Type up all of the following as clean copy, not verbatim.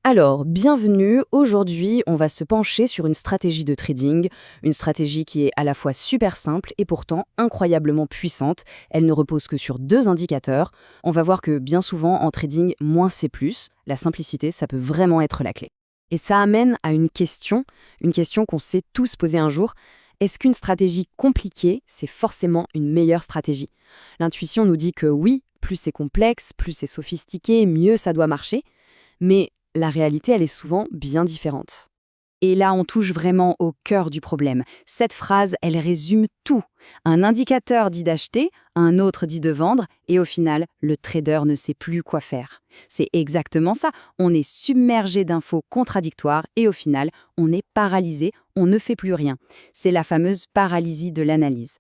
Alors, bienvenue. Aujourd'hui, on va se pencher sur une stratégie de trading, une stratégie qui est à la fois super simple et pourtant incroyablement puissante. Elle ne repose que sur deux indicateurs. On va voir que bien souvent en trading, moins c'est plus. La simplicité, ça peut vraiment être la clé. Et ça amène à une question qu'on s'est tous posée un jour. Est-ce qu'une stratégie compliquée, c'est forcément une meilleure stratégie? L'intuition nous dit que oui, plus c'est complexe, plus c'est sophistiqué, mieux ça doit marcher. Mais la réalité, elle est souvent bien différente. Et là, on touche vraiment au cœur du problème. Cette phrase, elle résume tout. Un indicateur dit d'acheter, un autre dit de vendre, et au final, le trader ne sait plus quoi faire. C'est exactement ça. On est submergé d'infos contradictoires et au final, on est paralysé, on ne fait plus rien. C'est la fameuse paralysie de l'analyse.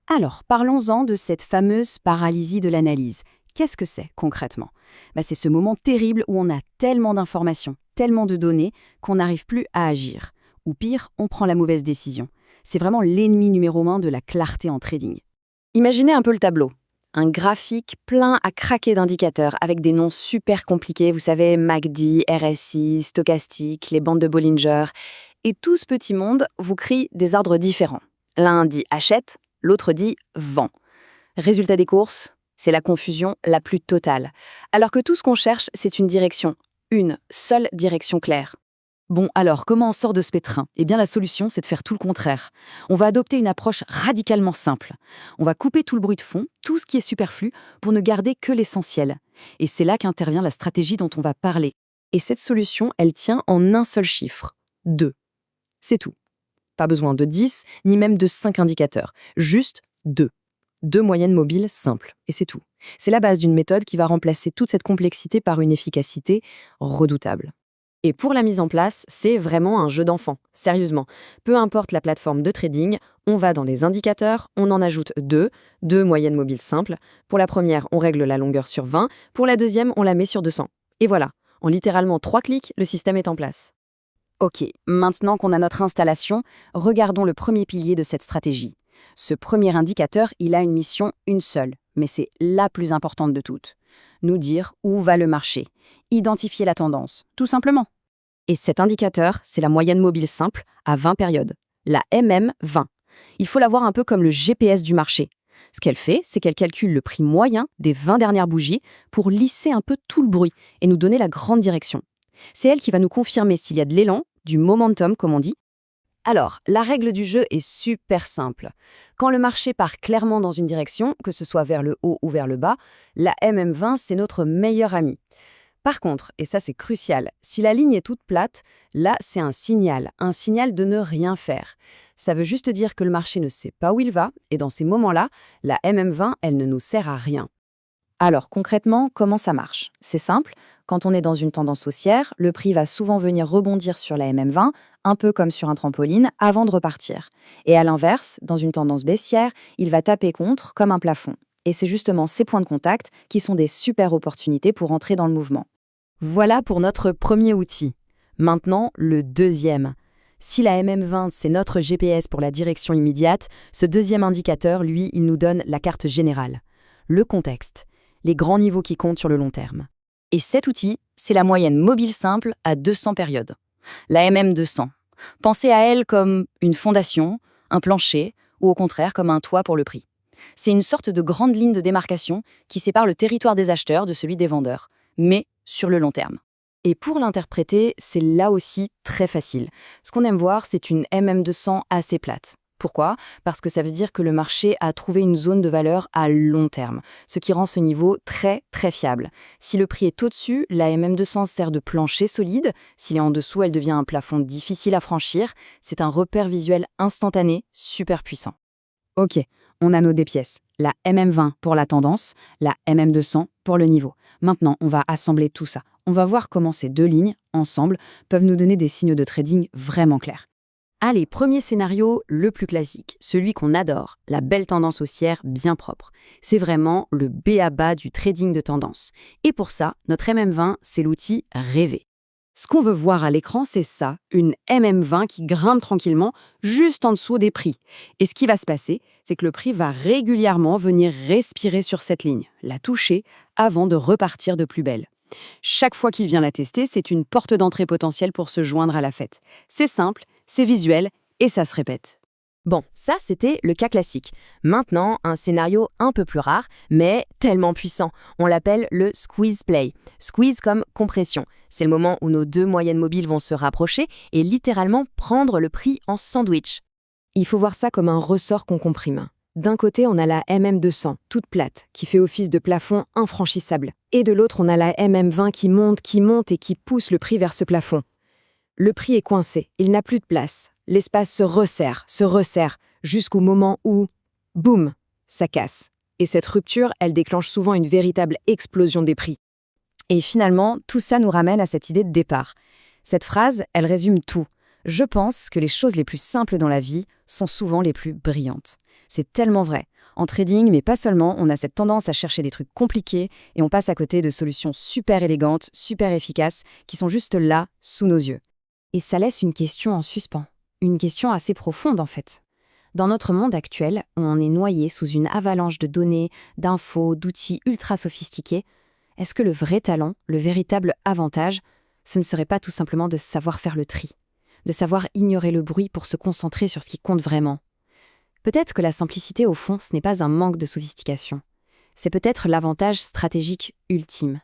Alors, parlons-en de cette fameuse paralysie de l'analyse. Qu'est-ce que c'est concrètement? C'est ce moment terrible où on a tellement d'informations, tellement de données, qu'on n'arrive plus à agir. Ou pire, on prend la mauvaise décision. C'est vraiment l'ennemi numéro 1 de la clarté en trading. Imaginez un peu le tableau. Un graphique plein à craquer d'indicateurs avec des noms super compliqués, vous savez, MACD, RSI, stochastique, les bandes de Bollinger. Et tout ce petit monde vous crie des ordres différents. L'un dit achète, l'autre dit vend. Résultat des courses, c'est la confusion la plus totale. Alors que tout ce qu'on cherche, c'est une direction. Une seule direction claire. Bon, alors, comment on sort de ce pétrin? Eh bien, la solution, c'est de faire tout le contraire. On va adopter une approche radicalement simple. On va couper tout le bruit de fond, tout ce qui est superflu, pour ne garder que l'essentiel. Et c'est là qu'intervient la stratégie dont on va parler. Et cette solution, elle tient en un seul chiffre. 2. C'est tout. Pas besoin de 10, ni même de 5 indicateurs. Juste 2. 2 moyennes mobiles simples, et c'est tout. C'est la base d'une méthode qui va remplacer toute cette complexité par une efficacité redoutable. Et pour la mise en place, c'est vraiment un jeu d'enfant. Sérieusement, peu importe la plateforme de trading, on va dans les indicateurs, on en ajoute 2 moyennes mobiles simples. Pour la première, on règle la longueur sur 20, pour la deuxième, on la met sur 200. Et voilà, en littéralement 3 clics, le système est en place. Ok, maintenant qu'on a notre installation, regardons le premier pilier de cette stratégie. Ce premier indicateur, il a une mission, une seule, mais c'est la plus importante de toutes. Nous dire où va le marché, identifier la tendance, tout simplement. Et cet indicateur, c'est la moyenne mobile simple à 20 périodes, la MM20. Il faut la voir un peu comme le GPS du marché. Ce qu'elle fait, c'est qu'elle calcule le prix moyen des 20 dernières bougies pour lisser un peu tout le bruit et nous donner la grande direction. C'est elle qui va nous confirmer s'il y a de l'élan, du momentum comme on dit. Alors, la règle du jeu est super simple. Quand le marché part clairement dans une direction, que ce soit vers le haut ou vers le bas, la MM20, c'est notre meilleur ami. Par contre, et ça c'est crucial, si la ligne est toute plate, là c'est un signal de ne rien faire. Ça veut juste dire que le marché ne sait pas où il va, et dans ces moments-là, la MM20, elle ne nous sert à rien. Alors concrètement, comment ça marche? C'est simple, quand on est dans une tendance haussière, le prix va souvent venir rebondir sur la MM20, un peu comme sur un trampoline, avant de repartir. Et à l'inverse, dans une tendance baissière, il va taper contre comme un plafond. Et c'est justement ces points de contact qui sont des super opportunités pour entrer dans le mouvement. Voilà pour notre premier outil. Maintenant, le deuxième. Si la MM20, c'est notre GPS pour la direction immédiate, ce deuxième indicateur, lui, il nous donne la carte générale. Le contexte. Les grands niveaux qui comptent sur le long terme. Et cet outil, c'est la moyenne mobile simple à 200 périodes. La MM200. Pensez à elle comme une fondation, un plancher, ou au contraire comme un toit pour le prix. C'est une sorte de grande ligne de démarcation qui sépare le territoire des acheteurs de celui des vendeurs, mais sur le long terme. Et pour l'interpréter, c'est là aussi très facile. Ce qu'on aime voir, c'est une MM200 assez plate. Pourquoi? Parce que ça veut dire que le marché a trouvé une zone de valeur à long terme, ce qui rend ce niveau très très fiable. Si le prix est au-dessus, la MM200 sert de plancher solide. S'il est en dessous, elle devient un plafond difficile à franchir. C'est un repère visuel instantané, super puissant. Ok, on a nos deux pièces. La MM20 pour la tendance, la MM200 pour le niveau. Maintenant, on va assembler tout ça. On va voir comment ces deux lignes, ensemble, peuvent nous donner des signaux de trading vraiment clairs. Allez, premier scénario, le plus classique, celui qu'on adore, la belle tendance haussière bien propre. C'est vraiment le b.a.-ba du trading de tendance. Et pour ça, notre MM20, c'est l'outil rêvé. Ce qu'on veut voir à l'écran, c'est ça, une MM20 qui grimpe tranquillement juste en dessous des prix. Et ce qui va se passer, c'est que le prix va régulièrement venir respirer sur cette ligne, la toucher, avant de repartir de plus belle. Chaque fois qu'il vient la tester, c'est une porte d'entrée potentielle pour se joindre à la fête. C'est simple, c'est visuel et ça se répète. Bon, ça c'était le cas classique. Maintenant, un scénario un peu plus rare, mais tellement puissant. On l'appelle le squeeze play. Squeeze comme compression. C'est le moment où nos deux moyennes mobiles vont se rapprocher et littéralement prendre le prix en sandwich. Il faut voir ça comme un ressort qu'on comprime. D'un côté, on a la MM200, toute plate, qui fait office de plafond infranchissable. Et de l'autre, on a la MM20 qui monte et qui pousse le prix vers ce plafond. Le prix est coincé, il n'a plus de place. L'espace se resserre, jusqu'au moment où, boum, ça casse. Et cette rupture, elle déclenche souvent une véritable explosion des prix. Et finalement, tout ça nous ramène à cette idée de départ. Cette phrase, elle résume tout. Je pense que les choses les plus simples dans la vie sont souvent les plus brillantes. C'est tellement vrai. En trading, mais pas seulement, on a cette tendance à chercher des trucs compliqués et on passe à côté de solutions super élégantes, super efficaces, qui sont juste là, sous nos yeux. Et ça laisse une question en suspens. Une question assez profonde en fait. Dans notre monde actuel, on est noyé sous une avalanche de données, d'infos, d'outils ultra sophistiqués. Est-ce que le vrai talent, le véritable avantage, ce ne serait pas tout simplement de savoir faire le tri, de savoir ignorer le bruit pour se concentrer sur ce qui compte vraiment? Peut-être que la simplicité, au fond, ce n'est pas un manque de sophistication. C'est peut-être l'avantage stratégique ultime.